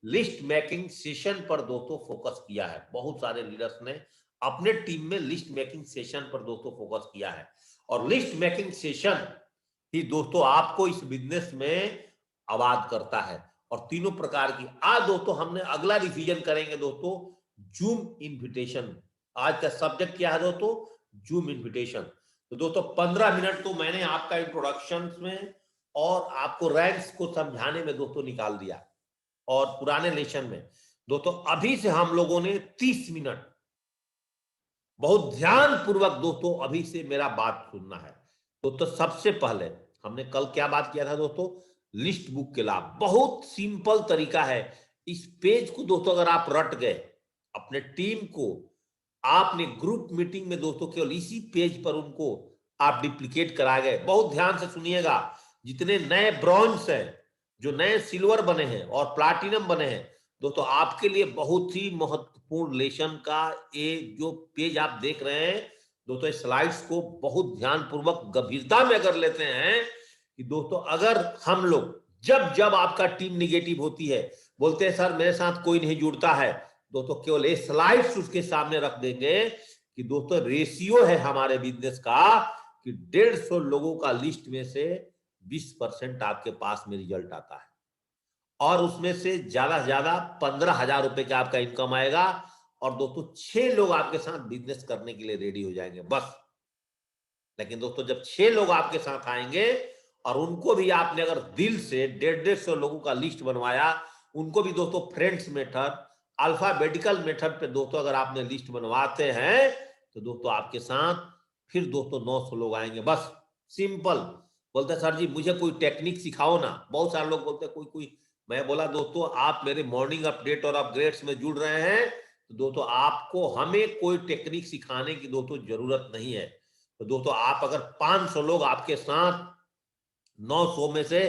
List making session पर दोस्तों focus किया है। बहुत सारे लीडर्स ने अपने टीम में लिस्ट मेकिंग सेशन पर दोस्तों फोकस किया है, और लिस्ट मेकिंग सेशन ही दोस्तों आपको इस बिजनेस में आबाद करता है। और तीनों प्रकार की आज दोस्तों हमने अगला रिवीजन करेंगे दोस्तों, जूम इन्विटेशन। आज का सब्जेक्ट क्या है दोस्तों? Zoom invitation. तो दोस्तों 15 मिनट तो मैंने आपका इंट्रोडक्शन में और आपको रैंक्स को समझाने में दोस्तों निकाल दिया, और पुराने लेसन में दोस्तों अभी से हम लोगों ने 30 मिनट बहुत ध्यान पूर्वक दोस्तों अभी से मेरा बात सुनना है। दोस्तों सबसे पहले हमने कल क्या बात किया था दोस्तों? लिस्ट बुक के लाभ। बहुत सिंपल तरीका है। इस पेज को दोस्तों अगर आप रट गए, अपने टीम को आपने ग्रुप मीटिंग में दोस्तों केवल इसी पेज पर उनको आप डिप्लीकेट करा गए। बहुत ध्यान से सुनिएगा, जितने नए ब्रॉन्ज हैं, जो नए सिल्वर बने हैं और प्लाटिनम बने हैं दोस्तों, आपके लिए बहुत ही महत्वपूर्ण लेसन का ये जो पेज आप देख रहे हैं दोस्तों, स्लाइड्स को बहुत ध्यान पूर्वक गंभीरता में अगर लेते हैं कि दोस्तों अगर हम लोग जब जब आपका टीम निगेटिव होती है, बोलते हैं सर मेरे साथ कोई नहीं जुड़ता है, दोस्तों केवल ये स्लाइड्स उसके सामने रख देंगे कि दोस्तों रेशियो है हमारे बिजनेस का कि 150 लोगों का लिस्ट में से 20% आपके पास में रिजल्ट आता है, और उसमें से ज्यादा 15,000 रुपए का आपका इनकम आएगा, और दोस्तों 6 लोग आपके साथ बिजनेस करने के लिए रेडी हो जाएंगे बस। लेकिन दोस्तों जब 6 लोग आपके साथ आएंगे और उनको भी आपने अगर दिल से 150 लोगों का लिस्ट बनवाया, उनको भी दोस्तों फ्रेंड्स मेथड, अल्फाबेटिकल मेथड पे दोस्तों अगर आपने लिस्ट बनवाते हैं, तो दोस्तों आपके साथ फिर दोस्तों 900 लोग आएंगे बस। सिंपल। बोलते सर जी मुझे कोई टेक्निक सिखाओ ना। बहुत सारे लोग बोलते कोई कोई। मैं बोला दोस्तों आप मेरे मॉर्निंग अपडेट और अपग्रेड्स में जुड़ रहे हैं, तो दोस्तों आपको हमें कोई टेक्निक सिखाने की दोस्तों जरूरत नहीं है। तो दोस्तों आप अगर 500 लोग आपके साथ 900 में से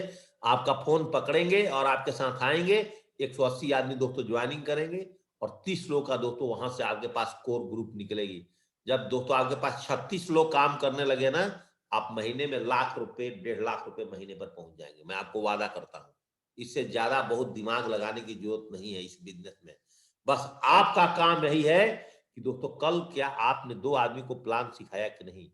आपका फोन पकड़ेंगे और आपके साथ आएंगे, 180 आदमी दोस्तों ज्वाइनिंग करेंगे, और 30 लोग का दोस्तों वहां से आपके पास कोर ग्रुप निकलेगी। जब दोस्तों आपके पास 36 लोग काम करने लगे ना, आप महीने में लाख रुपए 1.5 लाख रुपए महीने पर पहुंच जाएंगे। मैं आपको वादा करता हूं। इससे ज्यादा बहुत दिमाग लगाने की जरूरत नहीं है इस बिजनेस में। बस आपका काम यही है कि दोस्तों कल क्या आपने 2 आदमी को प्लान सिखाया कि नहीं?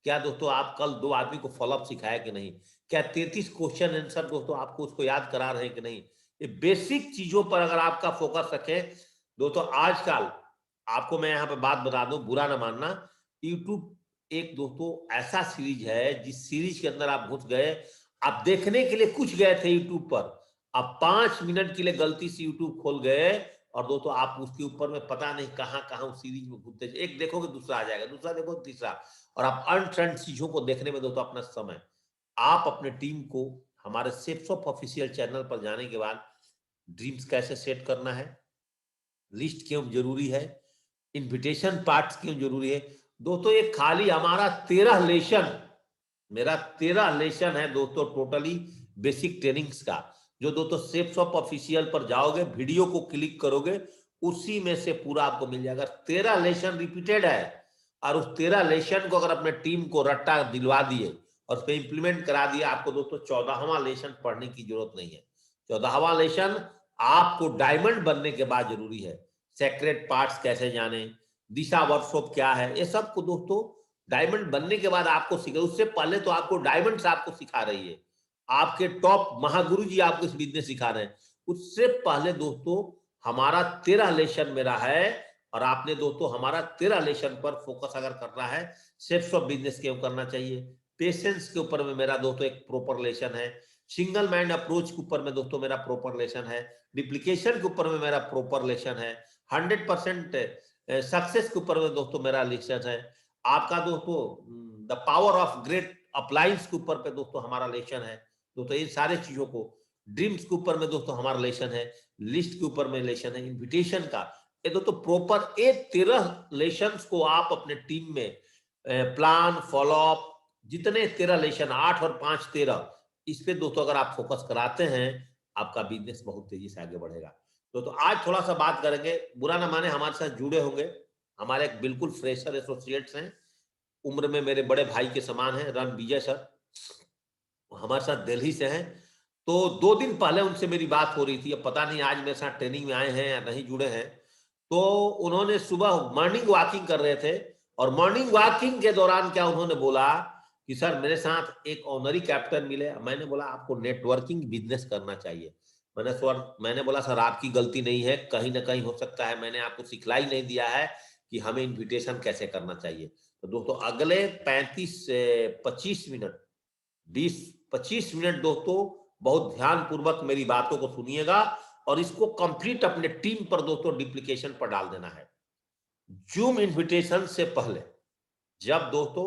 क्या दोस्तों आप कल 2 आदमी को फॉलोअप सिखाया कि नहीं? क्या 33 क्वेश्चन आंसर दोस्तों आपको उसको याद करा रहे हैं कि नहीं? ये बेसिक चीजों पर अगर आपका फोकस रखें दोस्तों, आजकल आपको मैं यहाँ पे बात बता दूं, बुरा ना मानना, यूट्यूब एक दोस्तों ऐसा सीरीज है जिस सीरीज के अंदर आप घुस गए, आप देखने के लिए कुछ गए थे यूट्यूब पर, आप 5 मिनट के लिए गलती से यूट्यूब खोल गए, और दोस्तों आप उसके ऊपर में पता नहीं कहां कहां उस सीरीज में घूमते, एक देखोगे दूसरा आ जाएगा, दूसरा देखो तीसरा, और आप अनट्रेंड चीजों को देखने में दोस्तों अपना समय। आप अपने टीम को हमारे सेप्स ऑफ ऑफिशियल चैनल पर जाने के बाद ड्रीम्स कैसे सेट करना है, लिस्ट क्यों जरूरी है, इनविटेशन पार्ट्स क्यों जरूरी है दोस्तों, ये खाली हमारा 13 लेसन, मेरा 13 लेसन है दोस्तों टोटली बेसिक ट्रेनिंग्स का, जो दोस्तों सेप्स ऑफ ऑफिशियल पर जाओगे, वीडियो को क्लिक करोगे, उसी में से पूरा आपको मिल जाएगा। 13 लेसन रिपीटेड है, और उस 13 लेसन को अगर अपने टीम को रट्टा दिलवा दिए और उस पर इंप्लीमेंट करा दिया, आपको दोस्तों 14वां लेसन पढ़ने की जरूरत नहीं है। 14वां लेसन आपको डायमंड बनने के बाद जरूरी है। सेक्रेट पार्ट्स कैसे जाने, दिशा वर्कशॉप क्या है, ये सब को दोस्तों डायमंड बनने के बाद आपको सीखे। उससे पहले तो आपको डायमंड्स आपको सिखा रही है, आपके टॉप महागुरु जी आपको इस बिजनेस सिखा रहे हैं। उससे पहले दोस्तों हमारा 13 लेसन मेरा है, और आपने दोस्तों हमारा 13 लेसन पर फोकस अगर करना है, सेप्स ऑफ बिजनेस क्यों करना चाहिए, पेशेंस के ऊपर में मेरा दोस्तों एक प्रॉपर लेसन है, सिंगल माइंड अप्रोच के ऊपर में दोस्तों मेरा प्रॉपर लेसन है, डिप्लीकेशन के ऊपर में मेरा प्रॉपर लेसन है, 100% सक्सेस के ऊपर में दोस्तों मेरा लेसन है, आपका दोस्तों the power of great appliance के ऊपर पे दोस्तों हमारा लेसन है दोस्तों। इन सारे चीजों को, ड्रीम्स के ऊपर में दोस्तों हमारा लेसन है, लिस्ट के ऊपर में लेसन है, इन्विटेशन का, ये दोस्तों प्रॉपर ये 13 लेसन को आप अपने टीम में प्लान फॉलोअप, जितने 13 लेसन, 8 और 5 13, इस पे दोस्तों अगर आप फोकस कराते हैं, आपका बिजनेस बहुत तेजी से आगे बढ़ेगा। तो आज थोड़ा सा बात करेंगे, बुरा ना माने हमारे साथ जुड़े होंगे, हमारे एक बिल्कुल फ्रेशर एसोसिएट्स हैं, उम्र में मेरे बड़े भाई के समान हैं, रणविजय सर, हमारे साथ दिल्ली से हैं। तो 2 दिन पहले उनसे मेरी बात हो रही थी, अब पता नहीं आज मेरे साथ ट्रेनिंग में आए हैं या नहीं जुड़े हैं। तो उन्होंने सुबह मॉर्निंग वॉकिंग कर रहे थे और मॉर्निंग वॉकिंग के दौरान क्या उन्होंने बोला कि सर मेरे साथ एक ऑनरी कैप्टन मिले। मैंने बोला आपको नेटवर्किंग बिजनेस करना चाहिए। मैंने बोला सर आपकी गलती नहीं है, कहीं ना कहीं हो सकता है मैंने आपको सिखलाई नहीं दिया है कि हमें इनविटेशन कैसे करना चाहिए। तो दोस्तों अगले 35 से 25 मिनट 20-25 मिनट दोस्तों बहुत ध्यान पूर्वक मेरी बातों को सुनिएगा और इसको कंप्लीट अपने टीम पर दोस्तों डिप्लीकेशन पर डाल देना है। जूम इन्विटेशन से पहले जब दोस्तों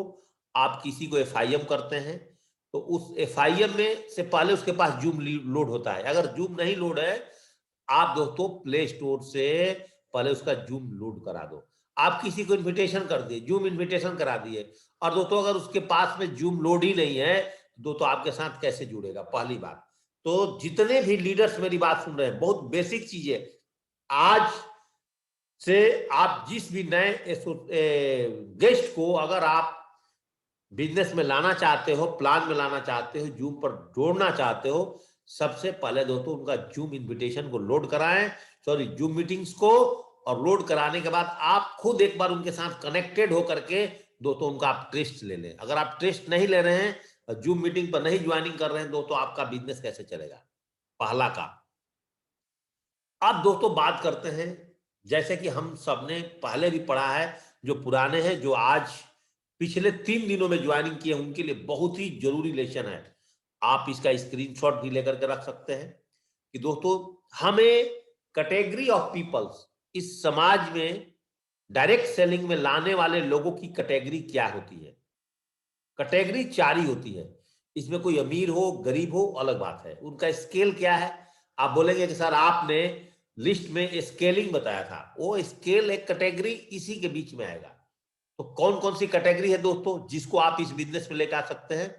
आप किसी को एफआईएम करते हैं तो उस एफआईएम में से पहले उसके पास जूम लोड होता है। अगर जूम नहीं लोड है, आप दोस्तों प्ले स्टोर से पहले उसका जूम लोड करा दो। आप किसी को इन्विटेशन कर दिए, जूम इन्विटेशन करा दिए और दोस्तों अगर उसके पास में जूम लोड ही नहीं है, दोस्तों आपके साथ कैसे जुड़ेगा? पहली बात तो जितने भी लीडर्स मेरी बात सुन रहे हैं, बहुत बेसिक चीजें आज से आप जिस भी नए गेस्ट को अगर आप बिजनेस में लाना चाहते हो, प्लान में लाना चाहते हो, जूम पर जोड़ना चाहते हो, सबसे पहले दोस्तों उनका जूम इन्विटेशन को लोड कराएं, सॉरी जूम मीटिंग्स को, और लोड कराने के बाद आप खुद एक बार उनके साथ कनेक्टेड होकर के दोस्तों उनका आप टेस्ट ले लें। अगर आप टेस्ट नहीं ले रहे हैं, जूम मीटिंग पर नहीं ज्वाइनिंग कर रहे हैं दोस्तों, आपका बिजनेस कैसे चलेगा? पहला काम। अब दोस्तों बात करते हैं, जैसे कि हम सबने पहले भी पढ़ा है, जो पुराने हैं, जो आज पिछले 3 दिनों में ज्वाइनिंग किए, उनके लिए बहुत ही जरूरी लेसन है। आप इसका स्क्रीनशॉट भी लेकर के रख सकते हैं कि दोस्तों हमें कैटेगरी ऑफ पीपल्स, इस समाज में डायरेक्ट सेलिंग में लाने वाले लोगों की कैटेगरी क्या होती है? कैटेगरी 4 ही होती है। इसमें कोई अमीर हो गरीब हो अलग बात है, उनका स्केल क्या है? आप बोलेंगे कि सर आपने लिस्ट में स्केलिंग बताया था, वो स्केल एक कैटेगरी इसी के बीच में आएगा। तो कौन कौन सी कैटेगरी है दोस्तों जिसको आप इस बिजनेस में लेकर आ सकते हैं?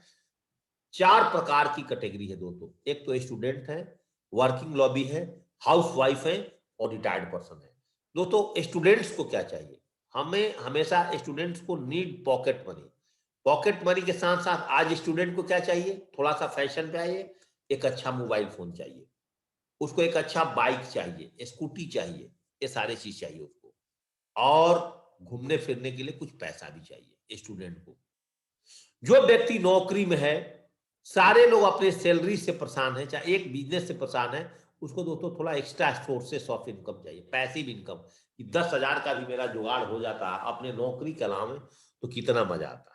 4 प्रकार की कैटेगरी है दोस्तों। एक तो स्टूडेंट है, वर्किंग लॉबी है, हाउस वाइफ है और रिटायर्ड पर्सन है। दोस्तों स्टूडेंट्स को क्या चाहिए? हमें हमेशा स्टूडेंट्स को need pocket money. Pocket money के साथ साथ आज स्टूडेंट को क्या चाहिए? थोड़ा सा फैशन पे आइए, एक अच्छा मोबाइल फोन चाहिए, उसको एक अच्छा बाइक चाहिए, स्कूटी चाहिए, ये सारी चीज चाहिए उसको, और घूमने फिरने के लिए कुछ पैसा भी चाहिए स्टूडेंट को। जो व्यक्ति नौकरी में है, सारे लोग अपने सैलरी से परेशान है, चाहे एक बिजनेस से परेशान है, उसको दोस्तों थोड़ा एक्स्ट्रा सोर्सेस ऑफ इनकम चाहिए, पैसिव इनकम, कि 10,000 का भी मेरा जुगाड़ हो जाता अपने नौकरी के अलावा तो कितना मजा आता।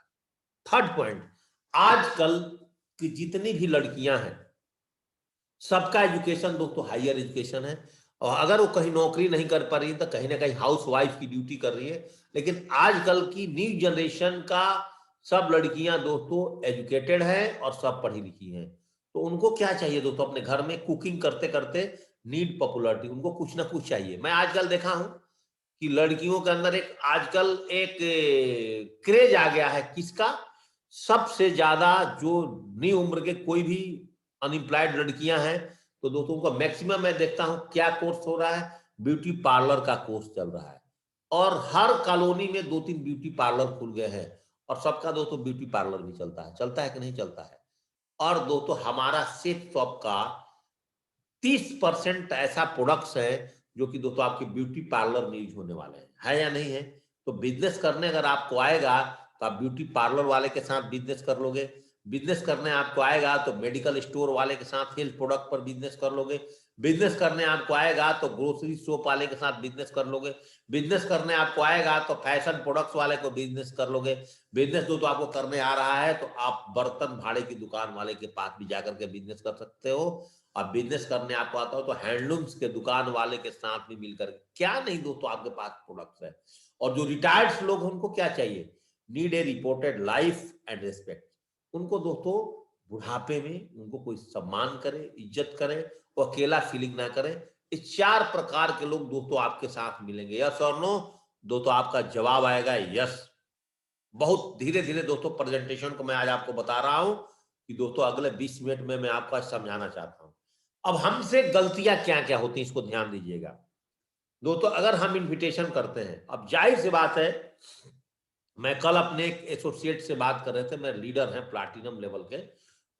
थर्ड पॉइंट, आजकल की जितनी भी लड़कियां हैं, सबका एजुकेशन दोस्तों हायर एजुकेशन है, और अगर वो कहीं नौकरी नहीं कर पा रही है तो कहीं ना कहीं हाउस वाइफ की ड्यूटी कर रही है। लेकिन आजकल की न्यू जनरेशन का सब लड़कियां दोस्तों एजुकेटेड है और सब पढ़ी लिखी हैं। तो उनको क्या चाहिए दोस्तों? अपने घर में कुकिंग करते करते नीड पॉपुलरिटी, उनको कुछ ना कुछ चाहिए। मैं आजकल देखा हूं कि लड़कियों के अंदर एक आजकल एक क्रेज आ गया है, किसका? सबसे ज्यादा जो न्यू उम्र के कोई भी अनएम्प्लॉयड लड़कियां हैं, तो दोस्तों का मैक्सिमम मैं देखता हूं क्या कोर्स हो रहा है? ब्यूटी पार्लर का कोर्स चल रहा है, और हर कॉलोनी में 2-3 ब्यूटी पार्लर खुल गए हैं, और सबका दोस्तों ब्यूटी पार्लर भी चलता है कि नहीं चलता है? और दोस्तों हमारा सेट शॉप का 30% ऐसा प्रोडक्ट्स है जो कि दोस्तों आपके ब्यूटी पार्लर में यूज होने वाले हैं, है या नहीं है? तो बिजनेस करने अगर आपको आएगा तो आप ब्यूटी पार्लर वाले के साथ बिजनेस कर लोगे, बिजनेस करने आपको आएगा तो मेडिकल स्टोर वाले के साथ हेल्थ प्रोडक्ट पर बिजनेस कर लोगे, बिजनेस करने आपको आएगा तो ग्रोसरी शॉप वाले के साथ बिजनेस कर लोगे, बिजनेस करने आपको आएगा तो फैशन प्रोडक्ट्स वाले को बिजनेस कर लोगे। बिजनेस जो तो आपको करने आ रहा है तो आप बर्तन भाड़े की दुकान वाले के पास भी जाकर के बिजनेस कर सकते हो, अब बिजनेस करने आपको आता हो तो हैंडलूम्स के दुकान वाले के साथ भी मिलकर, क्या नहीं दोस्तों आपके पास प्रोडक्ट्स है। और जो रिटायर्ड लोग हैं उनको क्या चाहिए? Need a reported life and respect. उनको दोस्तों बुढ़ापे में उनको कोई सम्मान करे, इज्जत करे, वो अकेला फीलिंग ना करे। इस 4 प्रकार के लोग दोस्तों आपके साथ मिलेंगे। यस और नो? दोस्तों आपका जवाब आएगा यस। बहुत धीरे धीरे दोस्तों प्रेजेंटेशन को मैं आज आपको बता रहा हूं कि दोस्तों अगले 20 मिनट में मैं आपको समझाना चाहता हूं। अब हमसे गलतियां क्या क्या होती हैं इसको ध्यान दीजिएगा दोस्तों। अगर हम इनविटेशन करते हैं, अब जाहिर सी बात है, मैं कल अपने एक एसोसिएट से बात कर रहे थे, मेरे लीडर हैं प्लैटिनम लेवल के,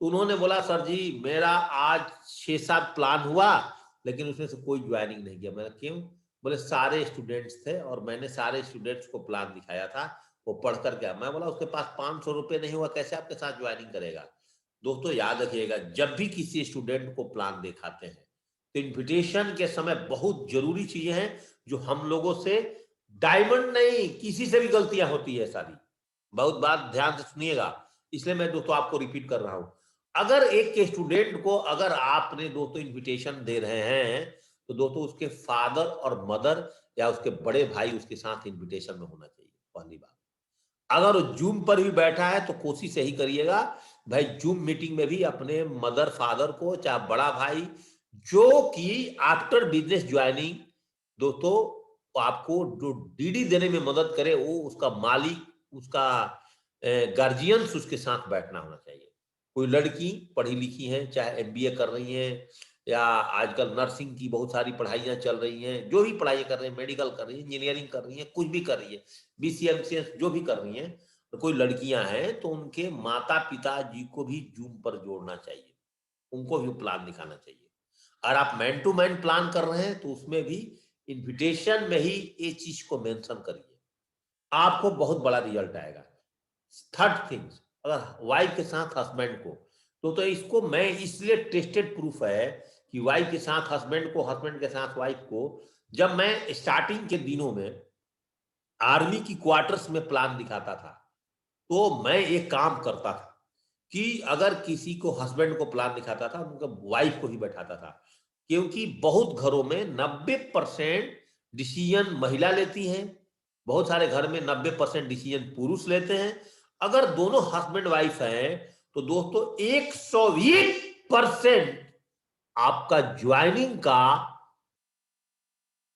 तो उन्होंने बोला सर जी मेरा आज 6-7 प्लान हुआ, लेकिन उसमें से कोई ज्वाइनिंग नहीं किया। मैंने क्यों? बोले सारे स्टूडेंट्स थे और मैंने सारे स्टूडेंट्स को प्लान दिखाया था, वो पढ़ कर गया। मैं बोला उसके पास 500 रुपए नहीं हुआ, कैसे आपके साथ ज्वाइनिंग करेगा? दोस्तों याद रखिएगा, जब भी किसी स्टूडेंट को प्लान दिखाते हैं तो इन्विटेशन के समय बहुत जरूरी चीजें हैं जो हम लोगों से, डायमंड नहीं, किसी से भी गलतियां होती है सारी, बहुत बात ध्यान से सुनिएगा, इसलिए मैं दोस्तों आपको रिपीट कर रहा हूं। अगर एक स्टूडेंट को अगर आपने दोस्तों इनविटेशन दे रहे हैं तो दोस्तों उसके फादर और मदर या उसके बड़े भाई उसके साथ इनविटेशन में होना चाहिए, पहली बात। अगर वो जूम पर भी बैठा है तो कोशिश यही करिएगा भाई, जूम मीटिंग में भी अपने मदर फादर को, चाहे बड़ा भाई, जो कि आफ्टर बिजनेस ज्वाइनिंग दोस्तों आपको जो डीडी देने में मदद करे, वो उसका मालिक, उसका गार्जियंस उसके साथ बैठना होना चाहिए। कोई लड़की पढ़ी लिखी है, चाहे एमबीए कर रही है या आजकल नर्सिंग की बहुत सारी पढ़ाइयां चल रही हैं, जो भी पढ़ाई कर रही है, मेडिकल कर रही है, इंजीनियरिंग कर रही है, कुछ भी कर रही है, बीसीएमसीएस जो भी कर रही हैं, तो कोई लड़कियां हैं तो उनके माता पिता जी को भी जूम पर जोड़ना चाहिए, उनको भी प्लान दिखाना चाहिए। और आप मैन टू मैन प्लान कर रहे हैं तो उसमें भी इन्विटेशन में ही ये चीज को मेंशन करिए, आपको बहुत बड़ा रिजल्ट आएगा। थर्ड थिंग्स, अगर वाइफ के साथ हस्बैंड को, तो इसको मैं इसलिए टेस्टेड प्रूफ है कि वाइफ के साथ हस्बैंड को, हस्बैंड के साथ वाइफ को, जब मैं स्टार्टिंग के दिनों में आर्मी की क्वार्टर्स में प्लान दिखाता था तो मैं एक काम करता था कि अगर किसी को हस्बैंड को प्लान दिखाता था, उनका वाइफ को ही बैठाता था, क्योंकि बहुत घरों में 90% डिसीजन महिला लेती है, बहुत सारे घर में 90% डिसीजन पुरुष लेते हैं। अगर दोनों हस्बैंड वाइफ हैं तो दोस्तों 101% आपका ज्वाइनिंग का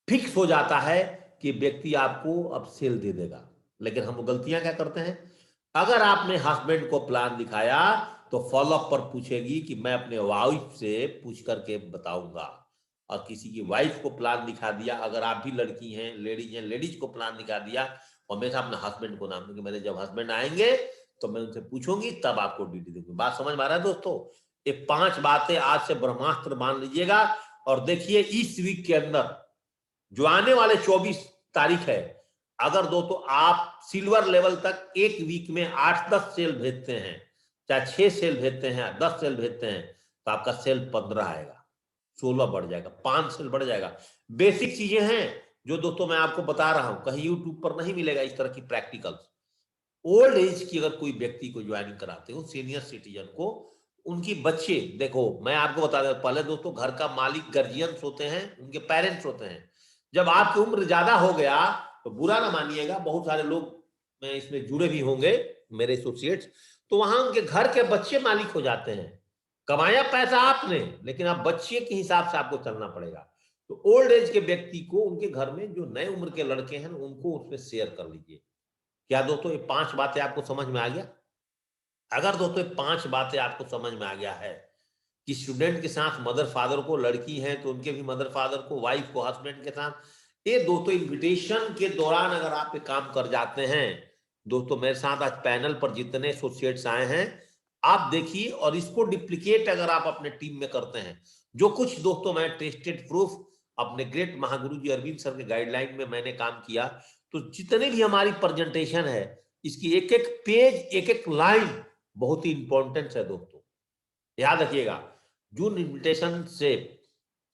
फिक्स हो जाता है कि व्यक्ति आपको अब सेल दे देगा। लेकिन हम गलतियां क्या करते हैं, अगर आपने हस्बैंड को प्लान दिखाया तो फॉलोअप पर पूछेगी कि मैं अपने वाइफ से पूछ करके बताऊंगा, और किसी की वाइफ को प्लान दिखा दिया, अगर आप भी लड़की हैं, लेडीज हैं, लेडीज को प्लान दिखा दिया, हमेशा अपने हस्बैंड को नाम दूंगी, मेरे जब हस्बैंड आएंगे तो मैं उनसे पूछूंगी तब आपको ड्यूटी दूंगी। बात समझ में आ रहा है दोस्तों? ये 5 बातें आज से ब्रह्मास्त्र मान लीजिएगा। और देखिए इस वीक के अंदर जो आने वाले 24 तारीख है, अगर दोस्तों आप सिल्वर लेवल तक एक वीक में 8-10 सेल भेजते हैं, चाहे 6 सेल भेजते हैं, 10 सेल भेजते हैं, तो आपका सेल 15 आएगा, 16 बढ़ जाएगा, 5 सेल बढ़ जाएगा। बेसिक चीजें हैं जो दोस्तों मैं आपको बता रहा हूं, कहीं यूट्यूब पर नहीं मिलेगा इस तरह की प्रैक्टिकल्स। ओल्ड एज की अगर कोई व्यक्ति को ज्वाइनिंग कराते हो, सीनियर सिटीजन को, उनकी बच्चे, देखो मैं आपको बता दें, पहले दोस्तों घर का मालिक गार्जियंस होते हैं, उनके पेरेंट्स होते हैं। जब आपकी उम्र ज्यादा हो गया तो बुरा ना मानिएगा, बहुत सारे लोग मैं इसमें जुड़े भी होंगे, मेरे एसोसिएट्स, तो वहां उनके घर के बच्चे मालिक हो जाते हैं। कमाया पैसा आपने, लेकिन आप बच्चे के हिसाब से आपको चलना पड़ेगा। तो ओल्ड एज के व्यक्ति को उनके घर में जो नए उम्र के लड़के हैं उनको उसमें शेयर कर लीजिए। क्या दोस्तों ये 5 बातें आपको समझ में आ गया? अगर दोस्तों ये 5 बातें आपको समझ में आ गया है कि स्टूडेंट के साथ मदर फादर को, लड़की है तो उनके भी मदर फादर को, वाइफ को हस्बैंड के साथ, ये दोस्तों इन्विटेशन के दौरान अगर आप ये काम कर जाते हैं, दोस्तों मेरे साथ आज पैनल पर जितने एसोसिएट्स आए हैं आप देखिए, और इसको डिप्लीकेट अगर आप अपने टीम में करते हैं, जो कुछ दोस्तों मैं टेस्टेड प्रूफ अपने ग्रेट महागुरु जी अरविंद सर के गाइडलाइन में मैंने काम किया, तो जितने भी हमारी प्रेजेंटेशन है, इसकी एक एक पेज, एक एक लाइन बहुत ही इंपॉर्टेंट है दोस्तों। याद रखिएगा, जून इन्विटेशन से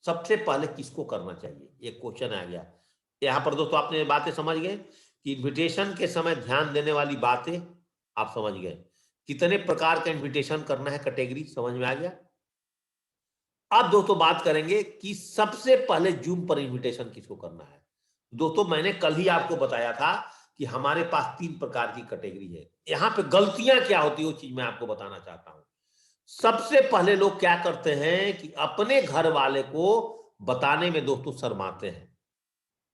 सबसे पहले किसको करना चाहिए, ये क्वेश्चन आ गया। यहां पर दोस्तों आपने बातें समझ गए कि इन्विटेशन के समय ध्यान देने वाली बातें आप समझ गए, कितने प्रकार का इन्विटेशन करना है, कैटेगरी समझ में आ गया। अब दोस्तों बात करेंगे कि सबसे पहले जूम पर इन्विटेशन किसको करना है। दोस्तों मैंने कल ही आपको बताया था कि हमारे पास 3 प्रकार की कैटेगरी है। यहां पे गलतियां क्या होती है वो चीज मैं आपको बताना चाहता हूं। सबसे पहले लोग क्या करते हैं कि अपने घर वाले को बताने में दोस्तों शर्माते हैं,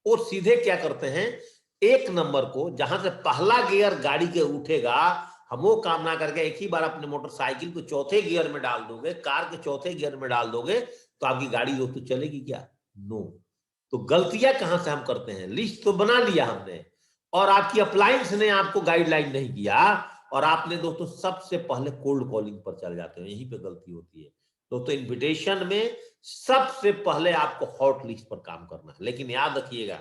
और सीधे क्या करते हैं, एक नंबर को जहां से पहला गियर गाड़ी के उठेगा, हम वो काम ना करके एक ही बार अपने मोटरसाइकिल को चौथे गियर में डाल दोगे, कार के चौथे गियर में डाल दोगे, तो आपकी गाड़ी दोस्तों चलेगी क्या? नो। तो गलतियां कहां से हम करते हैं, लिस्ट तो बना लिया हमने और आपकी अप्लायंस ने आपको गाइडलाइन नहीं किया, और आपने दोस्तों सबसे पहले कोल्ड कॉलिंग पर चल जाते हो, यहीं पे गलती होती है दोस्तों। इनविटेशन में सबसे पहले आपको हॉट लिस्ट पर काम करना है। लेकिन याद रखिएगा,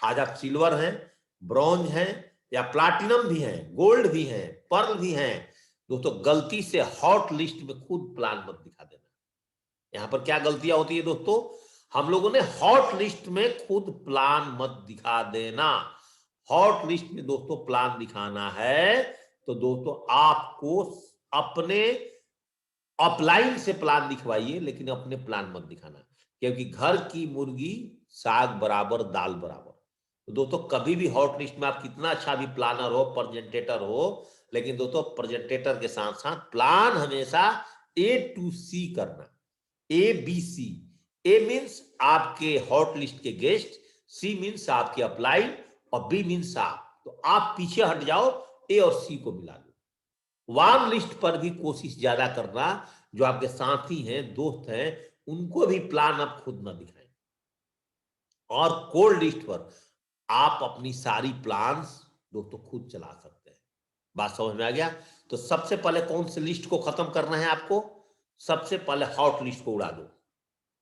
आज आप सिल्वर हैं, ब्रॉन्ज हैं या प्लाटिनम भी हैं, गोल्ड भी हैं, पर्ल भी हैं दोस्तों, गलती से हॉट लिस्ट में खुद प्लान मत दिखा देना। यहां पर क्या गलतियां होती है दोस्तों, हम लोगों ने हॉट लिस्ट में खुद प्लान मत दिखा देना। हॉट लिस्ट में दोस्तों प्लान दिखाना है तो दोस्तों आपको अपने अपलाइन से प्लान दिखवाइए, लेकिन अपने प्लान मत दिखाना, क्योंकि घर की मुर्गी साग बराबर दाल बराबर। तो दोस्तों कभी भी हॉट लिस्ट में आप कितना अच्छा भी प्लानर हो, प्रेजेंटेटर हो, लेकिन दोस्तों प्रेजेंटेटर के साथ साथ प्लान हमेशा A to C करना। ABC, A मीन्स आपके हॉट लिस्ट के गेस्ट, C मीन्स आपके अपलाइन और B मीन्स आप। तो आप पीछे हट जाओ, A और C को मिला दो। वार्म लिस्ट पर भी कोशिश ज्यादा करना, जो आपके साथी हैं, दोस्त हैं, उनको भी प्लान आप खुद ना दिखाएं। और कोल्ड लिस्ट पर आप अपनी सारी प्लान्स दोस्तों खुद चला सकते हैं। बात समझ में आ गया? तो सबसे पहले कौन सी लिस्ट को खत्म करना है आपको? सबसे पहले हॉट लिस्ट को उड़ा दो,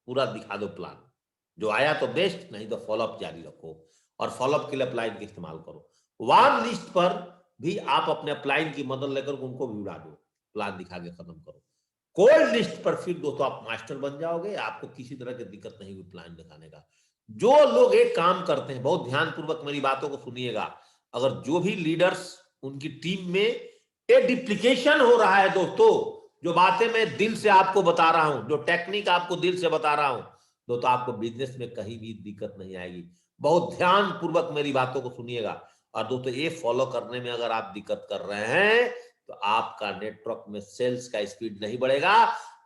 पूरा दिखा दो प्लान। जो आया तो बेस्ट, नहीं तो फॉलोअप जारी रखो और फॉलोअप के लिए अपलाइन का इस्तेमाल करो। वार्म लिस्ट पर भी आप अपने अपलाइन की मदद लेकर उनको भी उड़ा दो, प्लान दिखा के खत्म करो। कोल्ड लिस्ट पर फिर दोस्तों आप मास्टर बन जाओगे, आपको किसी तरह की दिक्कत नहीं हुई प्लान दिखाने का। जो लोग एक काम करते हैं, बहुत ध्यानपूर्वक मेरी बातों को सुनिएगा, अगर जो भी लीडर्स उनकी टीम में ये डिप्लीकेशन हो रहा है दोस्तों, जो बातें मैं दिल से आपको बता रहा हूं, जो टेक्निक आपको दिल से बता रहा हूं दोस्तों, आपको बिजनेस में कहीं भी दिक्कत नहीं आएगी। बहुत ध्यान पूर्वक मेरी बातों को सुनिएगा। और दोस्तों ये फॉलो करने में अगर आप दिक्कत कर रहे हैं तो आपका नेटवर्क में सेल्स का स्पीड नहीं बढ़ेगा,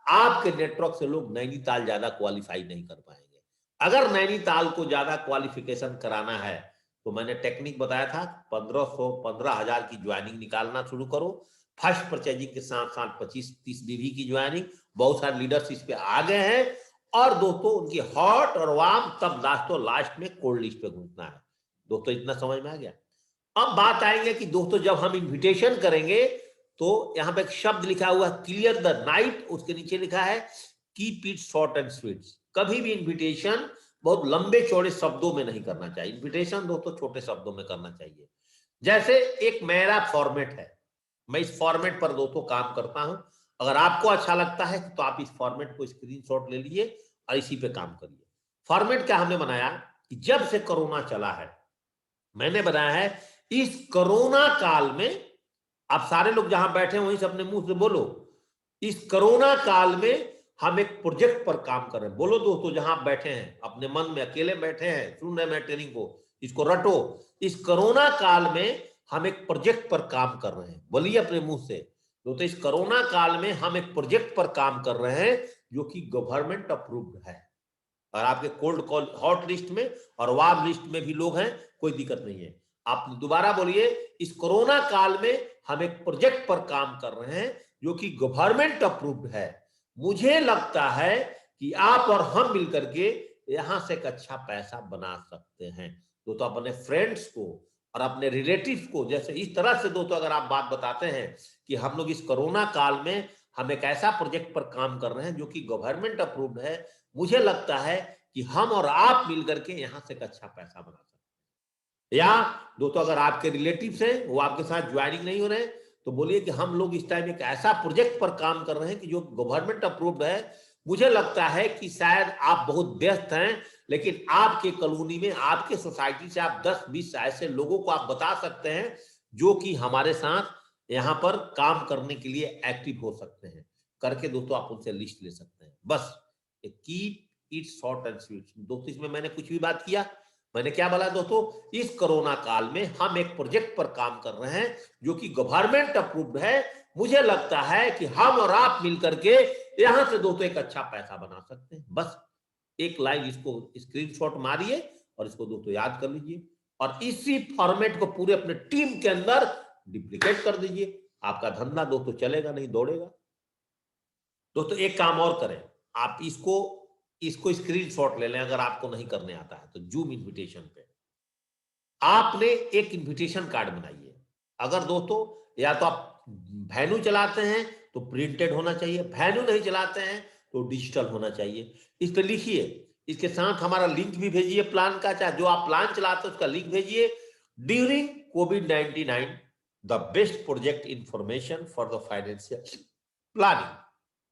आपके नेटवर्क से लोग नैनीताल ज्यादा क्वालिफाई नहीं कर पाएंगे। अगर नैनीताल को ज्यादा क्वालिफिकेशन कराना है तो मैंने टेक्निक बताया था, 1500-15,000 की ज्वाइनिंग निकालना शुरू करो। फर्स्ट परचेजिंग के साथ साथ 25-30 बीवी की ज्वाइनिंग, बहुत सारे लीडर्स इस पे आ गए हैं। और दोस्तों उनकी हॉट और वार्म, तब लास्ट में कोल्ड लिस्ट पे घूमना है। दोस्तों इतना समझ में आ गया? अब बात आएंगे कि दोस्तों जब हम इन्विटेशन करेंगे तो यहां पे एक शब्द लिखा हुआ क्लियर द नाइट, उसके नीचे लिखा है keep it short and sweet. कभी भी इन्विटेशन बहुत लंबे चौड़े शब्दों में नहीं करना चाहिए, इन्विटेशन दोस्तों छोटे शब्दों में करना चाहिए। जैसे एक मेरा फॉर्मेट है, मैं इस फॉर्मेट पर दोस्तों काम करता हूं। अगर आपको अच्छा लगता है तो आप इस फॉर्मेट को स्क्रीनशॉट ले लीजिए और इसी पे काम करिए। फॉर्मेट क्या हमने बनाया कि जब से कोरोना चला है, मैंने बनाया है इस कोरोना काल में, आप सारे लोग जहां बैठे हैं वहीं से अपने मुंह से बोलो, इस कोरोना काल में हम एक प्रोजेक्ट पर काम कर रहे हैं। बोलो दोस्तों जहां आप बैठे हैं, अपने मन में अकेले बैठे हैं, सुन रहे हैं ट्रेनिंग को, इसको रटो। इस कोरोना काल में हम एक प्रोजेक्ट पर काम कर रहे हैं, बोलिए अपने मुंह से। दोस्तों इस कोरोना काल में हम एक प्रोजेक्ट पर काम कर रहे हैं जो कि गवर्नमेंट अप्रूव्ड है। और आपके कोल्ड कॉल हॉट लिस्ट में और वार्म लिस्ट में भी लोग हैं, कोई दिक्कत नहीं है। आप दोबारा बोलिए, इस कोरोना काल में हम एक प्रोजेक्ट पर काम कर रहे हैं जो कि गवर्नमेंट अप्रूव्ड है। मुझे लगता है कि आप और हम मिलकर के यहां से एक अच्छा पैसा बना सकते हैं। तो अपने फ्रेंड्स को और अपने रिलेटिव्स को, जैसे इस तरह से दोस्तों अगर आप बात बताते हैं कि हम लोग इस कोरोना काल में हम एक ऐसा प्रोजेक्ट पर काम कर रहे हैं जो कि गवर्नमेंट अप्रूव्ड है, मुझे लगता है कि हम और आप मिलकर के यहां से एक अच्छा पैसा बना सकते हैं। या दोस्तों अगर आपके रिलेटिव्स हैं वो आपके साथ ज्वाइनिंग नहीं हो रहे हैं, तो बोलिए कि हम लोग इस टाइम एक ऐसा प्रोजेक्ट पर काम कर रहे हैं कि जो गवर्नमेंट अप्रूव्ड है। मुझे लगता है कि शायद आप बहुत व्यस्त हैं, लेकिन आपके कॉलोनी में, आपके सोसाइटी से आप 10-20 ऐसे लोगों को आप बता सकते हैं जो कि हमारे साथ यहाँ पर काम करने के लिए एक्टिव हो सकते हैं। करके दोस्तों आप उनसे लिस्ट ले सकते हैं। बस keep it short and sweet. दोस्तों इसमें मैंने कुछ भी बात किया? मैंने क्या बोला दोस्तों, इस कोरोना काल में हम एक प्रोजेक्ट पर काम कर रहे हैं जो कि गवर्नमेंट अप्रूव्ड है। मुझे लगता है कि हम और आप मिलकर के यहां से दोस्तों एक अच्छा पैसा बना सकते हैं। बस एक लाइन इसको स्क्रीनशॉट मारिए और इसको दोस्तों याद कर लीजिए और इसी फॉर्मेट को पूरे अपने टीम के अंदर डिप्लीकेट कर दीजिए। आपका धंधा दोस्तों चलेगा नहीं, दौड़ेगा। दोस्तों एक काम और करें, आप इसको इसको स्क्रीनशॉट ले लें। अगर आपको नहीं करने आता है तो जूम इन्विटेशन पे आपने एक इन्विटेशन कार्ड बनाइए। अगर दोस्तों या तो आप वेन्यू चलाते हैं तो प्रिंटेड होना चाहिए, वेन्यू नहीं चलाते हैं तो डिजिटल होना चाहिए। इस पे लिखिए, इसके साथ हमारा लिंक भी भेजिए प्लान का, चाहे जो आप प्लान चलाते हैं उसका लिंक भेजिए। During covid the best project information for the financial planning.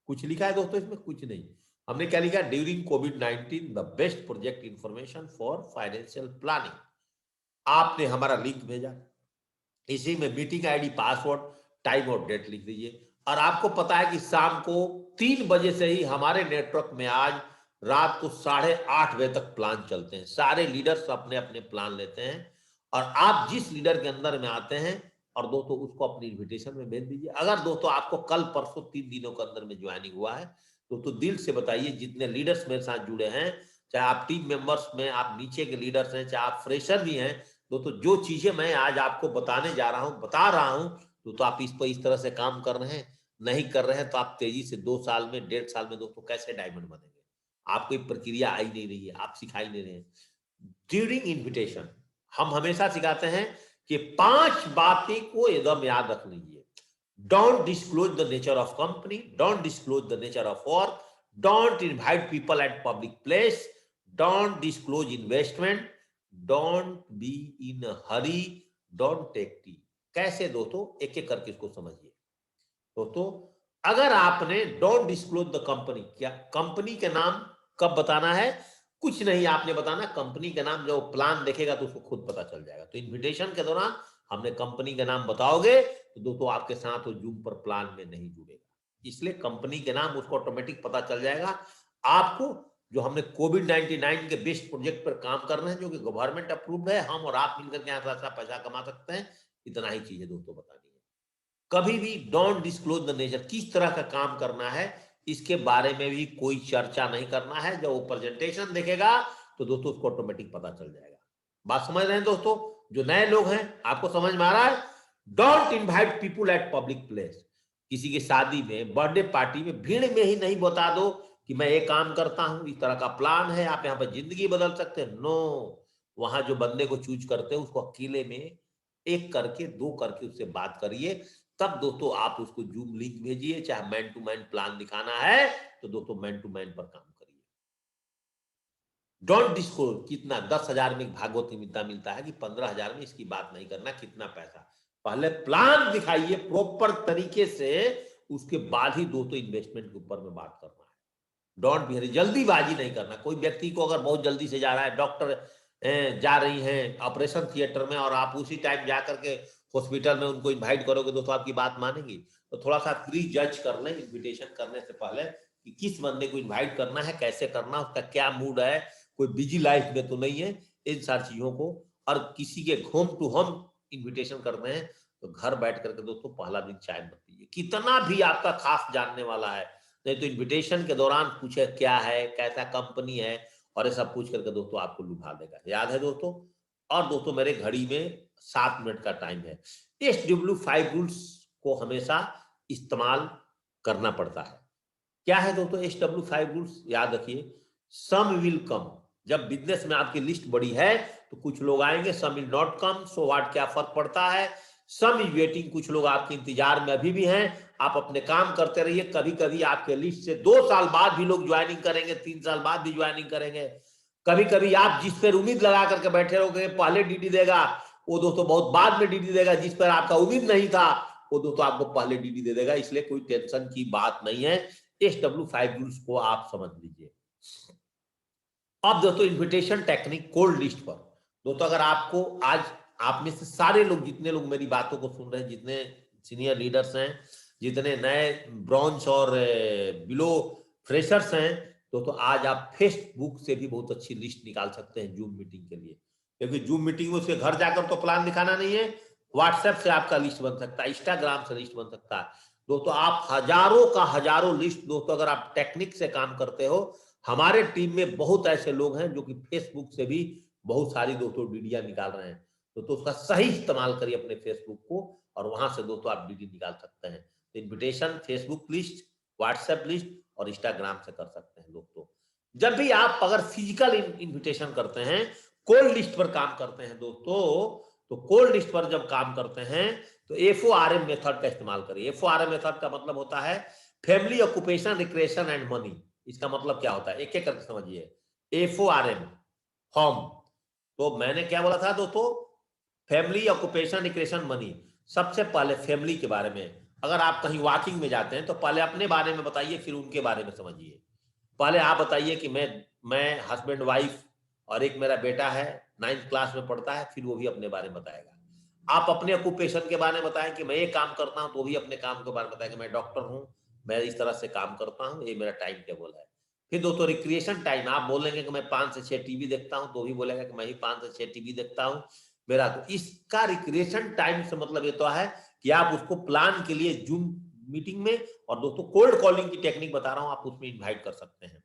कुछ लिखा है दोस्तों इसमें? कुछ नहीं। हमने क्या लिखा? During covid the best project information for financial planning. आपने हमारा लिंक भेजा, इसी में मीटिंग आईडी, पासवर्ड, टाइम और डेट लिख दीजिए। और आपको पता है कि शाम को 3 बजे से ही हमारे नेटवर्क में आज रात को 8:30 बजे तक प्लान चलते हैं। सारे लीडर्स अपने अपने प्लान लेते हैं और आप जिस लीडर के अंदर में आते हैं और दोस्तों उसको अपनी इन्विटेशन में भेज दीजिए। अगर दोस्तों आपको कल परसों 3 दिनों के अंदर में ज्वाइनिंग हुआ है तो दिल से बताइए, जितने लीडर्स मेरे साथ जुड़े हैं, चाहे आप टीम मेंबर्स में आप नीचे के लीडर्स हैं, चाहे आप फ्रेशर भी हैं, दोस्तों जो चीजें मैं आज आपको बताने जा रहा हूं, बता रहा हूं, तो आप इस पर इस तरह से काम कर रहे हैं, नहीं कर रहे हैं तो आप तेजी से 2 साल में, 1.5 साल में दोस्तों कैसे डायमंड बनेंगे? आपको ये प्रक्रिया आई नहीं रही है, आप सिखाई नहीं रहे हैं। ड्यूरिंग इन्विटेशन हम हमेशा सिखाते हैं कि 5 बातें को एकदम याद रख लीजिए। Don't disclose the nature of company, don't disclose the nature of work, don't invite people at public place, don't disclose investment, don't be in hurry, don't take tea. कैसे दोस्तों? एक एक करके इसको समझिए। दोस्तों अगर आपने डोंट डिस्क्लोज द कंपनी, क्या कंपनी के नाम कब बताना है? कुछ नहीं आपने बताना, कंपनी के नाम जब प्लान देखेगा तो उसको खुद पता चल जाएगा। तो इन्विटेशन के दौरान हमने कंपनी का नाम बताओगे तो दोस्तों आपके साथ वो जूम पर प्लान में नहीं जुड़ेगा, इसलिए कंपनी के नाम उसको ऑटोमेटिक पता चल जाएगा। आपको जो हमने कोविड-19 के बेस्ट प्रोजेक्ट पर काम कर रहे हैं, जो कि गवर्नमेंट अप्रूव्ड है, हम और आप मिलकर के यहाँ ऐसा पैसा कमा सकते हैं, इतना ही चीज है दोस्तों बतानी है। कभी भी डोंट डिस्क्लोज द नेचर, किस तरह का काम करना है इसके बारे में भी कोई चर्चा नहीं करना है। जब वो प्रेजेंटेशन देखेगा तो दोस्तों उसको ऑटोमेटिक पता चल जाएगा। बात समझ रहे हैं दोस्तों? जो नए लोग हैं आपको समझ में आ रहा है? Don't invite people eight public place, किसी की शादी में, बर्थडे पार्टी में भीड़ में ही नहीं बता दो कि मैं ये काम करता हूं, इस तरह का प्लान है, आप यहाँ पर जिंदगी बदल सकते हैं। नो, वहां जो बंदे को चूज करते हैं उसको अकेले में एक करके, दो करके उससे बात करिए, तब दोस्तों आप उसको जूम लिंक भेजिए। चाहे मैन टू मैन प्लान दिखाना है तो दोस्तों मैन टू मैन पर काम करिए। डोंट डिस्क्लोज कितना, 10,000 में भागवत गीता मिलता है कि 15,000 में इसकी बात नहीं करना, कितना पैसा। पहले प्लान दिखाइए प्रॉपर तरीके से, उसके बाद ही दोस्तों इन्वेस्टमेंट के ऊपर में बात करना है। डोंट बी, जल्दीबाजी नहीं करना। कोई व्यक्ति को अगर बहुत जल्दी से जा रहा है, डॉक्टर जा रही हैं ऑपरेशन थिएटर में और आप उसी टाइम जाकर के हॉस्पिटल में उनको इनवाइट करोगे दोस्तों आपकी बात मानेंगी? तो थोड़ा सा प्री जज कर लें इन्विटेशन करने से पहले कि किस बंदे को इनवाइट करना है, कैसे करना, उसका क्या मूड है, कोई बिजी लाइफ में तो नहीं है, इन सारी चीजों को। और किसी के होम टू होम इन्विटेशन करते हैं तो घर बैठ करके दोस्तों पहला दिन चाय मत पीजिए, कितना भी आपका खास जानने वाला है, नहीं तो इन्विटेशन के दौरान पूछे क्या है, कैसा कंपनी है, और ये सब पूछ करके दोस्तों आपको लुभा देगा। याद है दोस्तों? और दोस्तों मेरे घड़ी में 7 मिनट का टाइम है। SW5 रूल्स को हमेशा इस्तेमाल करना पड़ता है। क्या है दोस्तों SW5 रूल्स? याद रखिए, सम विल कम। जब बिजनेस में आपकी लिस्ट बड़ी है तो कुछ लोग आएंगे, some will not come, so what, क्या फर्क पड़ता है? सम इज वेटिंग, कुछ लोग आपके इंतजार में अभी भी हैं। आप अपने काम करते रहिए, कभी कभी आपके लिस्ट से 2 साल बाद भी लोग ज्वाइनिंग करेंगे, 3 साल बाद भी ज्वाइनिंग करेंगे। कभी कभी आप जिस पर उम्मीद लगा करके बैठे रहोगे पहले डीडी देगा, वो दोस्तों बहुत बाद में डीडी देगा। जिस पर आपका उम्मीद नहीं था वो दोस्तों आपको पहले डीडी दे देगा, इसलिए कोई टेंशन की बात नहीं है। SW5 रूल्स को आप समझ लीजिए। अब दोस्तों इन्विटेशन टेक्निक कोल्ड लिस्ट पर। दोस्तों अगर आपको आज, आप में से सारे लोग, जितने लोग मेरी बातों को सुन रहे हैं, जितने सीनियर लीडर्स हैं, जितने नए ब्रॉन्ज और बिलो फ्रेशर्स हैं, तो आज आप फेसबुक से भी बहुत अच्छी लिस्ट निकाल सकते हैं जूम मीटिंग के लिए। क्योंकि जूम मीटिंग में उसके घर जाकर तो प्लान दिखाना नहीं है, व्हाट्सएप से आपका लिस्ट बन सकता है, इंस्टाग्राम से लिस्ट बन सकता है। दोस्तों आप हजारों का हजारों लिस्ट, दोस्तों अगर आप टेक्निक से काम करते हो, हमारे टीम में बहुत ऐसे लोग हैं जो कि फेसबुक से भी बहुत सारी दोस्तों डीडियां निकाल रहे हैं। तो उसका सही इस्तेमाल करिए अपने फेसबुक को, और वहां से दोस्तों आप डीडी निकाल सकते हैं। तो invitation Facebook list, WhatsApp list और इंस्टाग्राम से कर सकते हैं दोस्तों। जब भी आप अगर फिजिकल इन्विटेशन करते हैं, कोल्ड लिस्ट पर काम करते हैं दोस्तों, तो कोल्ड लिस्ट पर जब काम करते हैं तो FORM मेथड का इस्तेमाल करिए। FORM मेथड का मतलब होता है family, occupation, recreation and money. इसका मतलब क्या होता है, एक एक करके समझिए। FORM, होम, तो मैंने क्या बोला था दोस्तों, फैमिली, ऑक्यूपेशन, रिक्रिएशन, मनी। सबसे पहले फैमिली के बारे में, अगर आप कहीं वॉकिंग में जाते हैं तो पहले अपने बारे में बताइए, फिर उनके बारे में समझिए। पहले आप बताइए कि मैं हस्बैंड वाइफ और एक मेरा बेटा है, 9th क्लास में पढ़ता है, फिर वो भी अपने बारे में बताएगा। आप अपने ऑक्यूपेशन के बारे में बताएं कि मैं ये काम करता हूं, तो भी अपने काम के बारे में बताएं कि मैं डॉक्टर हूं, मैं इस तरह से काम करता हूं, ये मेरा टाइम टेबल है। फिर दोस्तों रिक्रिएशन टाइम, आप बोलेंगे कि मैं 5 से 6 टीवी देखता हूं, तो भी बोलेगा कि मैं ही 5 से 6 टीवी देखता हूं मेरा। तो इसका रिक्रिएशन टाइम से मतलब ये तो है कि आप उसको प्लान के लिए जूम मीटिंग में, और दोस्तों कोल्ड कॉलिंग की टेक्निक बता रहा हूं, आप उसमें इन्वाइट कर सकते हैं।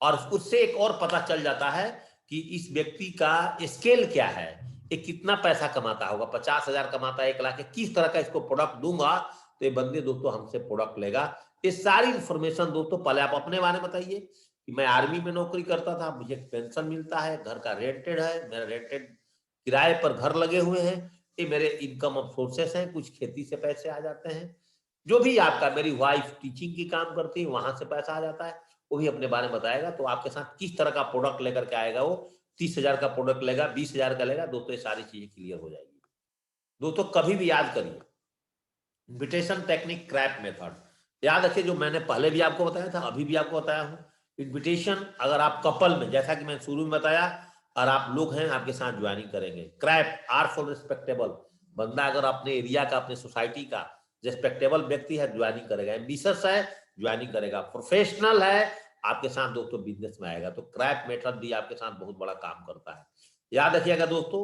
और उससे एक और पता चल जाता है कि इस व्यक्ति का स्केल क्या है, ये कितना पैसा कमाता होगा, 50,000 कमाता है, 1 लाख, किस तरह का इसको प्रोडक्ट दूंगा तो ये बंदे दोस्तों हमसे प्रोडक्ट लेगा। ये सारी इंफॉर्मेशन दोस्तों पहले आप अपने बारे में बताइए कि मैं आर्मी में नौकरी करता था, मुझे पेंशन मिलता है, घर का रेंटेड है, मेरा रेंटेड किराए पर घर लगे हुए हैं, ये मेरे इनकम ऑफ सोर्सेस हैं, कुछ खेती से पैसे आ जाते हैं, जो भी आपका, मेरी वाइफ टीचिंग की काम करती है, वहां से पैसा आ जाता है, वो भी अपने बारे में बताएगा। तो आपके साथ किस तरह का प्रोडक्ट लेकर के आएगा, वो 30,000 का प्रोडक्ट लेगा, 20,000 का लेगा, दोस्तों ये सारी चीजें क्लियर हो जाएगी। दोस्तों कभी भी याद करिए, इन्विटेशन टेक्निक, क्रैप मेथड याद रखिए, जो मैंने पहले भी आपको बताया था, अभी भी आपको बताया हूं। इन्विटेशन, अगर आप कपल में, जैसा कि मैंने शुरू में बताया, और आप लोग हैं आपके साथ ज्वाइनिंग करेंगे। क्रैप, आर फॉर रिस्पेक्टेबल, बंदा अगर अपने एरिया का, अपने सोसाइटी का रिस्पेक्टेबल व्यक्ति है, ज्वाइनिंग करेगा। एम्बिशियस है, ज्वाइनिंग करेगा। प्रोफेशनल है, आपके साथ दोस्तों बिजनेस में आएगा। तो क्रैप मेथड भी आपके साथ बहुत बड़ा काम करता है। याद रखिएगा दोस्तों,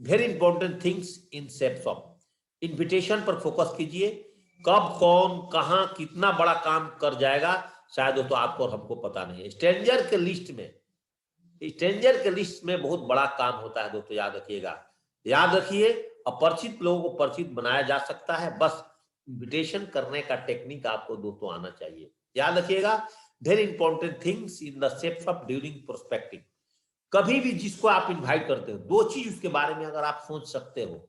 very important things in ceps of, invitation पर फोकस कीजिए। कब कौन कहां कितना बड़ा काम कर जाएगा, शायद दोस्तों आपको और हमको पता नहीं है। स्ट्रेंजर के लिस्ट में बहुत बड़ा काम होता है दोस्तों, याद रखिएगा। याद रखिए, अपरिचित लोगों को परिचित बनाया जा सकता है, बस इन्विटेशन करने का टेक्निक आपको दोस्तों आना चाहिए। याद रखिएगा, very important things in the shapes of during prospecting. कभी भी जिसको आप इन्वाइट करते हो, 2 चीज उसके बारे में अगर आप सोच सकते हो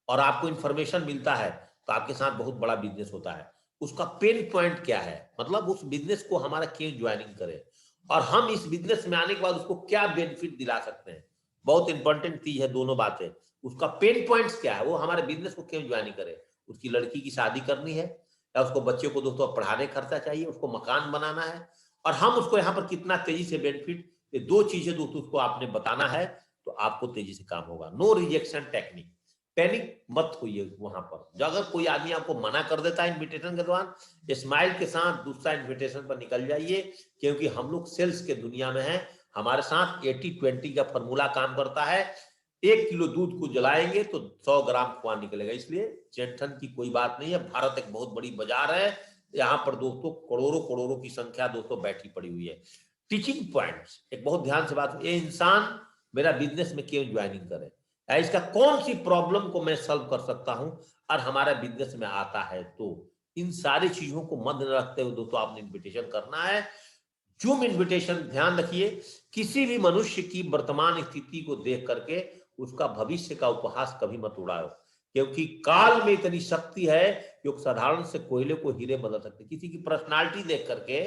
और आपको इंफॉर्मेशन मिलता है, तो आपके साथ बहुत बड़ा बिजनेस होता है। उसका पेन पॉइंट क्या है, मतलब उस बिजनेस को हमारा क्यों ज्वाइनिंग करे, और हम इस बिजनेस में आने के बाद उसको क्या बेनिफिट दिला सकते हैं। बहुत इंपॉर्टेंट चीज है दोनों बातें। उसका पेन पॉइंट्स क्या है, वो हमारे बिजनेस को क्यों ज्वाइनिंग करे। उसकी लड़की की शादी करनी है, या उसको बच्चे को दोस्तों पढ़ाने खर्चा चाहिए, उसको मकान बनाना है, और हम उसको यहाँ पर कितना तेजी से बेनिफिट, ये 2 चीजें दोस्तों उसको आपने बताना है, तो आपको तेजी से काम होगा। नो रिजेक्शन टेक्निक, पैनिक मत होइए वहां पर। जो अगर कोई आदमी आपको मना कर देता है इन्विटेशन के दौरान, स्माइल के साथ दूसरा इन्विटेशन पर निकल जाइए, क्योंकि हम लोग सेल्स के दुनिया में हैं। हमारे साथ 80-20 का फॉर्मूला काम करता है। 1 किलो दूध को जलाएंगे तो 100 ग्राम खोआ निकलेगा। इसलिए टेंशन की कोई बात नहीं है। भारत एक बहुत बड़ी बाजार है, यहाँ पर दोस्तों करोड़ों करोड़ों की संख्या दोस्तों बैठी पड़ी हुई है। टीचिंग पॉइंट्स, एक बहुत ध्यान से बात, ये इंसान मेरा बिजनेस में क्यों ज्वाइनिंग करे, या इसका कौन सी प्रॉब्लम को मैं सॉल्व कर सकता हूं और हमारा बिजनेस में आता है। तो इन सारी चीजों को मद्देनजर रखते हुए दोस्तों आपने इन्विटेशन करना है। जूम इन्विटेशन, ध्यान रखिए, किसी भी मनुष्य की वर्तमान स्थिति को देख करके उसका भविष्य का उपहास कभी मत उड़ाओ, क्योंकि काल में इतनी शक्ति है कि साधारण से कोयले को हीरे बदल सकते। किसी की पर्सनालिटी देख करके,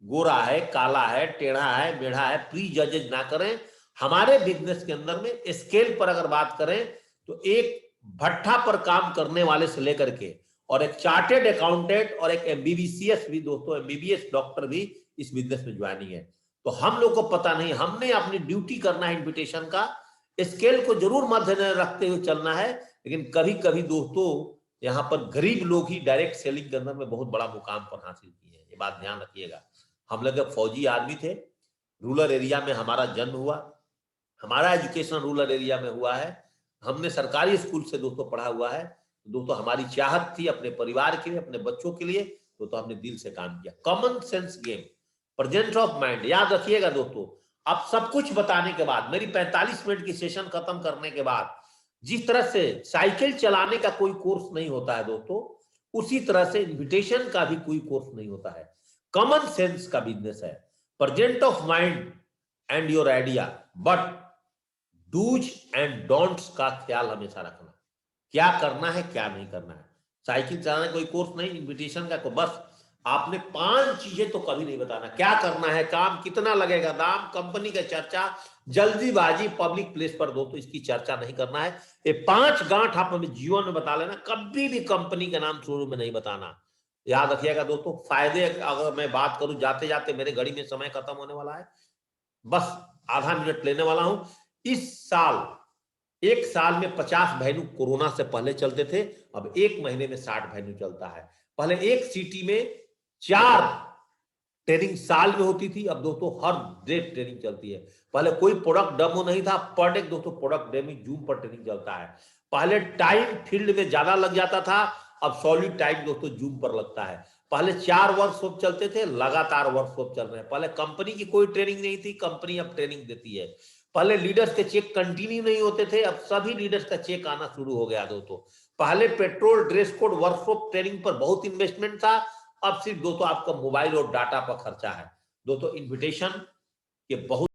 गोरा है, काला है, टेढ़ा है, मेढ़ा है, प्री जजेज ना करें। हमारे बिजनेस के अंदर में स्केल पर अगर बात करें, तो एक भट्ठा पर काम करने वाले से लेकर के, और एक चार्टेड अकाउंटेंट और एक एमबीबीसीएस भी दोस्तों, एमबीबीएस डॉक्टर भी इस बिजनेस में ज्वाइनिंग है। तो हम लोग को पता नहीं, हमने अपनी ड्यूटी करना है इन्विटेशन का। स्केल को जरूर मद्देनजर रखते हुए चलना है, लेकिन कभी कभी दोस्तों यहाँ पर गरीब लोग ही डायरेक्ट सेलिंग के अंदर में बहुत बड़ा मुकाम पर हासिल किए हैं, ये बात ध्यान रखिएगा। हम लोग फौजी आदमी थे, रूरल एरिया में हमारा जन्म हुआ, हमारा एजुकेशन रूरल एरिया में हुआ है, हमने सरकारी स्कूल से दोस्तों पढ़ा हुआ है। दोस्तों हमारी चाहत थी अपने परिवार के लिए, अपने बच्चों के लिए, तो हमने दिल से काम किया। Common sense game, present of mind, याद रखिएगा दोस्तों। अब सब कुछ बताने के बाद, मेरी 45 मिनट की सेशन खत्म करने के बाद, जिस तरह से साइकिल चलाने का कोई कोर्स नहीं होता है दोस्तों, उसी तरह से इन्विटेशन का भी कोई कोर्स नहीं होता है। कॉमन सेंस का बिजनेस है, present of mind and your idea, but dos and don'ts का ख्याल हमेशा रखना, क्या करना है क्या नहीं करना है। साइकिल चलाने कोई कोर्स नहीं, इन्विटेशन का, बस आपने 5 चीजें तो कभी नहीं बताना, क्या करना है, काम कितना लगेगा, दाम, कंपनी का चर्चा, जल्दीबाजी, पब्लिक प्लेस पर दोस्तों इसकी चर्चा नहीं करना है। ये 5 गांठ आप हमें जीवन में बता लेना, कभी भी कंपनी का नाम शुरू में नहीं बताना। याद रखिएगा दोस्तों। फायदे अगर मैं बात करूं, जाते जाते मेरे घड़ी में समय खत्म होने वाला है, बस आधा मिनट लेने वाला हूं। इस साल, एक साल में 50 वेन्यू कोरोना से पहले चलते थे, अब एक महीने में 60 वेन्यू चलता है। पहले एक सिटी में 4 ट्रेनिंग साल में होती थी, अब दोस्तों हर डे ट्रेनिंग चलती है। पहले कोई प्रोडक्ट डेमो नहीं था, पर डे दोस्तों प्रोडक्ट डेमो जूम पर ट्रेनिंग चलता है। पहले टाइम फील्ड में ज्यादा लग जाता था, अब सॉलिड टाइम दोस्तों जूम पर लगता है। पहले 4 वर्कशॉप चलते थे, लगातार वर्कशॉप चल रहे हैं। पहले कंपनी की कोई ट्रेनिंग नहीं थी, कंपनी अब ट्रेनिंग देती है। पहले लीडर्स के चेक कंटिन्यू नहीं होते थे, अब सभी लीडर्स का चेक आना शुरू हो गया दोस्तों। पहले petrol, dress code, workshop, training पर बहुत इन्वेस्टमेंट था, अब सिर्फ दोस्तों आपका मोबाइल और डाटा पर खर्चा है। दोस्तों इन्विटेशन के बहुत